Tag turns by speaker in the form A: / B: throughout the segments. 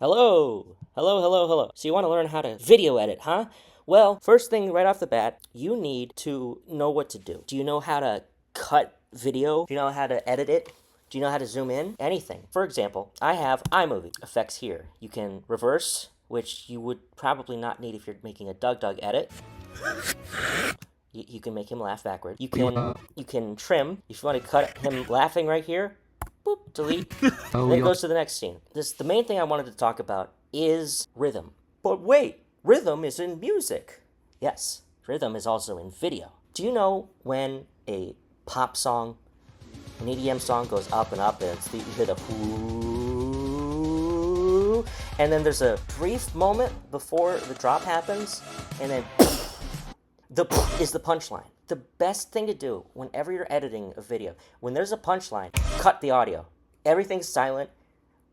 A: Hello! Hello, hello, hello. So you want to learn how to video edit, huh? Well, first thing right off the bat, you need to know what to do. Do you know how to cut video? Do you know how to edit it? Do you know how to zoom in? Anything. For example, I have iMovie effects here. You can reverse, which you would probably not need if you're making a DougDoug edit. You can make him laugh backward. You can trim. If you want to cut him laughing right here, boop, delete. Then it goes to the next scene. The main thing I wanted to talk about is rhythm. But wait, rhythm is in music. Yes, rhythm is also in video. Do you know when a pop song, an EDM song goes up and up, and you hear the whoo, and then there's a brief moment before the drop happens, and then the is the punchline. The best thing to do whenever you're editing a video, when there's a punchline, cut the audio. Everything's silent.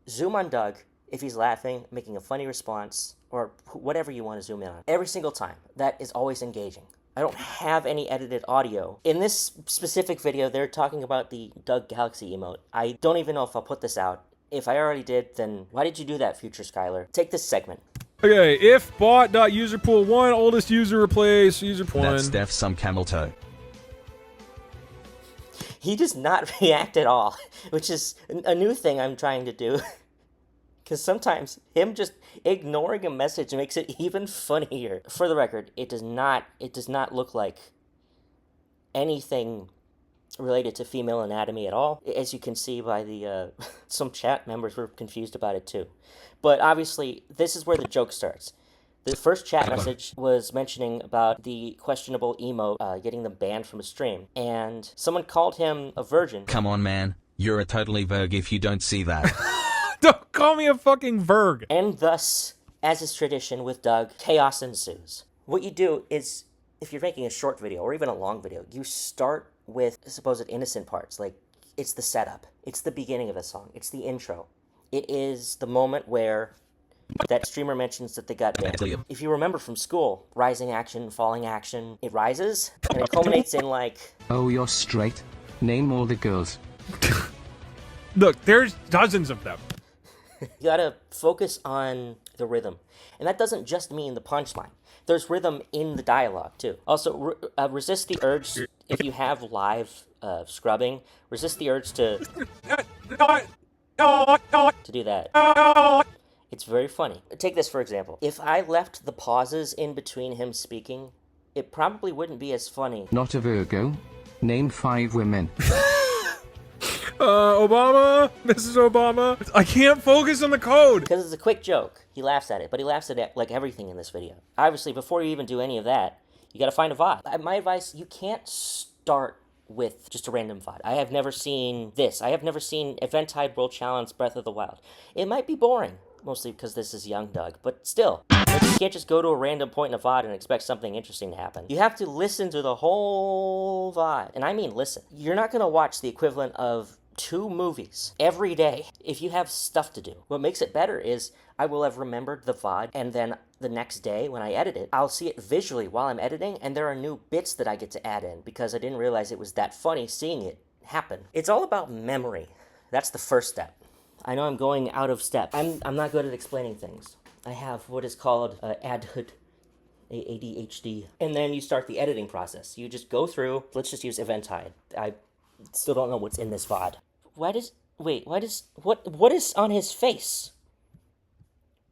A: Zoom on Doug if he's laughing, making a funny response, or whatever you want to zoom in on. Every single time. That is always engaging. I don't have any edited audio. In this specific video, they're talking about the Doug Galaxy emote. I don't even know if I'll put this out. If I already did, then why did you do that, future Skylar? Take this segment.
B: Okay, if bot.userpool1 oldest user replace user one.
C: That's def some camel toe.
A: He does not react at all, which is a new thing I'm trying to do. Because sometimes him just ignoring a message makes it even funnier. For the record, it does not look like anything related to female anatomy at all. As you can see by the some chat members were confused about it too. But obviously, this is where the joke starts. The first chat message was mentioning about the questionable emote getting them banned from a stream, and someone called him a virgin.
C: Come on, man. You're a totally virg if you don't see that.
B: Don't call me a fucking virg.
A: And thus, as is tradition with Doug, chaos ensues. What you do is, if you're making a short video or even a long video, you start with supposed innocent parts. Like, it's the setup. It's the beginning of the song. It's the intro. It is the moment where that streamer mentions that they got banned. If you remember from school, rising action, falling action, it rises, and it culminates in like...
D: Oh, you're straight. Name all the girls.
B: Look, there's dozens of them.
A: You gotta focus on the rhythm. And that doesn't just mean the punchline. There's rhythm in the dialogue, too. Also, resist the urge, if you have live scrubbing, resist the urge to do that. It's very funny. Take this, for example. If I left the pauses in between him speaking, it probably wouldn't be as funny.
D: Not a Virgo. Name 5 women.
B: Obama, Mrs. Obama. I can't focus on the code.
A: Because it's a quick joke. He laughs at it, but he laughs at it like everything in this video. Obviously, before you even do any of that, you gotta find a VOD. My advice, you can't start with just a random VOD. I have never seen this. I have never seen Eventide World Challenge Breath of the Wild. It might be boring, mostly because this is young Doug, but still. You can't just go to a random point in a VOD and expect something interesting to happen. You have to listen to the whole VOD. And I mean listen. You're not gonna watch the equivalent of 2 movies every day if you have stuff to do. What makes it better is I will have remembered the VOD, and then the next day when I edit it, I'll see it visually while I'm editing, and there are new bits that I get to add in because I didn't realize it was that funny seeing it happen. It's all about memory. That's the first step. I know I'm going out of step. I'm not good at explaining things. I have what is called ADHD. And then you start the editing process. You just go through, let's just use Eventide. I still don't know what's in this VOD. What is on his face?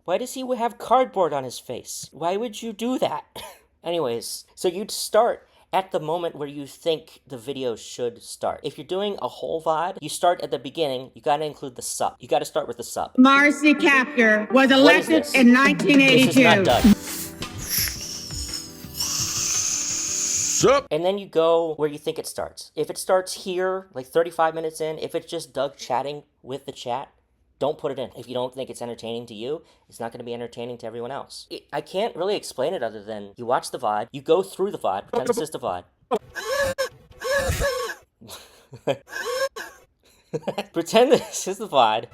A: Why does he have cardboard on his face? Why would you do that? Anyways, so you'd start at the moment where you think the video should start. If you're doing a whole VOD, you start at the beginning, you gotta include the sup. You gotta start with the sup.
E: Marcy Kaptur was elected in 1982.
A: This is not Doug. And then you go where you think it starts. If it starts here, like 35 minutes in, if it's just Doug chatting with the chat, don't put it in. If you don't think it's entertaining to you, it's not going to be entertaining to everyone else. I can't really explain it other than you watch the VOD, you go through the VOD, pretend this is the VOD. Pretend this is the VOD.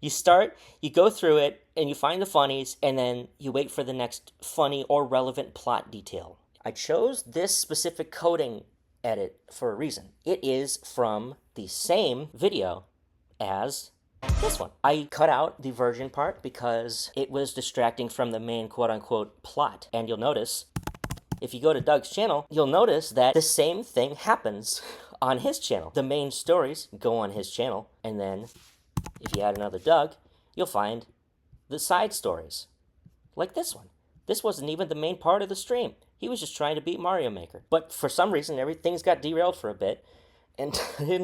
A: You start, you go through it, and you find the funnies, and then you wait for the next funny or relevant plot detail. I chose this specific coding edit for a reason. It is from the same video as This one. I cut out the virgin part because it was distracting from the main quote-unquote plot. And you'll notice, if you go to Doug's channel, you'll notice that the same thing happens on his channel. The main stories go on his channel, and then if you add another Doug, you'll find the side stories. Like this one. This wasn't even the main part of the stream. He was just trying to beat Mario Maker. But for some reason, everything's got derailed for a bit, and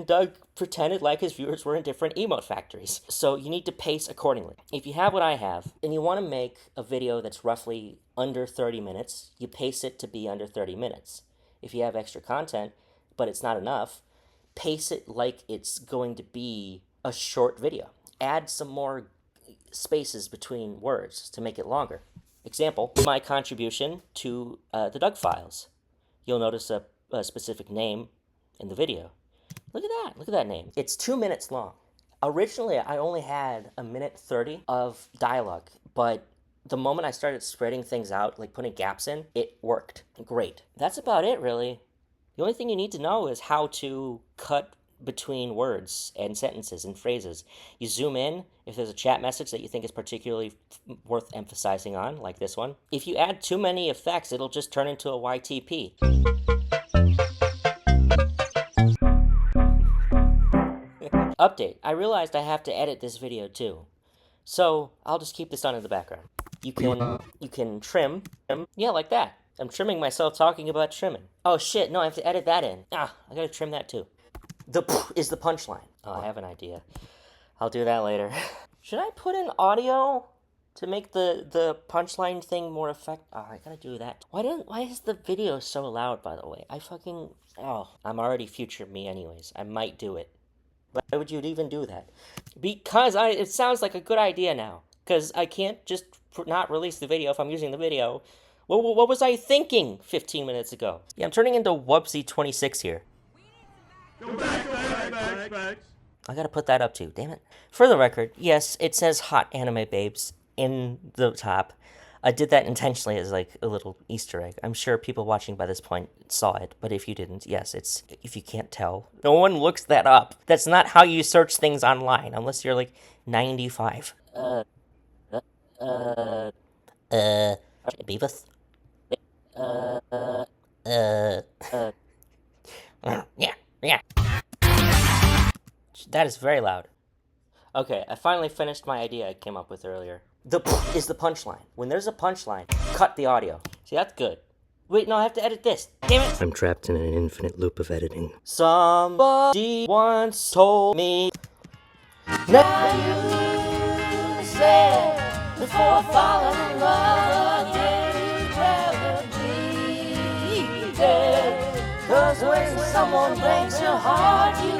A: Doug pretended like his viewers were in different emote factories. So you need to pace accordingly. If you have what I have, and you want to make a video that's roughly under 30 minutes, you pace it to be under 30 minutes. If you have extra content, but it's not enough, pace it like it's going to be a short video. Add some more spaces between words to make it longer. Example, my contribution to the Doug files. You'll notice a specific name in the video. Look at that name. It's 2 minutes long. Originally, I only had 1:30 of dialogue, but the moment I started spreading things out, like putting gaps in, it worked great. That's about it, really. The only thing you need to know is how to cut between words and sentences and phrases. You zoom in if there's a chat message that you think is particularly worth emphasizing on, like this one. If you add too many effects, it'll just turn into a YTP. Update. I realized I have to edit this video too. So I'll just keep this on in the background. You can trim. Yeah, like that. I'm trimming myself talking about trimming. Oh shit, no, I have to edit that in. I gotta trim that too. The is the punchline. Oh, I have an idea. I'll do that later. Should I put in audio to make the punchline thing more effective? Oh, I gotta do that. Why is the video so loud, by the way? I'm already future me anyways. I might do it. Why would you even do that? Because it sounds like a good idea now. Because I can't just not release the video if I'm using the video. What was I thinking 15 minutes ago? Yeah, I'm turning into Wubsy26 here.
B: Go back.
A: I gotta put that up too, damn it. For the record, yes, it says hot anime babes in the top. I did that intentionally as like a little Easter egg. I'm sure people watching by this point saw it, but if you didn't, yes, it's, if you can't tell, no one looks that up. That's not how you search things online, unless you're like 95. Beavis? Yeah. That is very loud. Okay, I finally finished my idea I came up with earlier. The is the punchline. When there's a punchline, cut the audio. See, that's good. Wait, no, I have to edit this. Damn it! I'm trapped in an infinite loop of editing. Somebody once told me, now you said, before falling in love again, you'd rather be dead. 'Cause when someone breaks your heart, you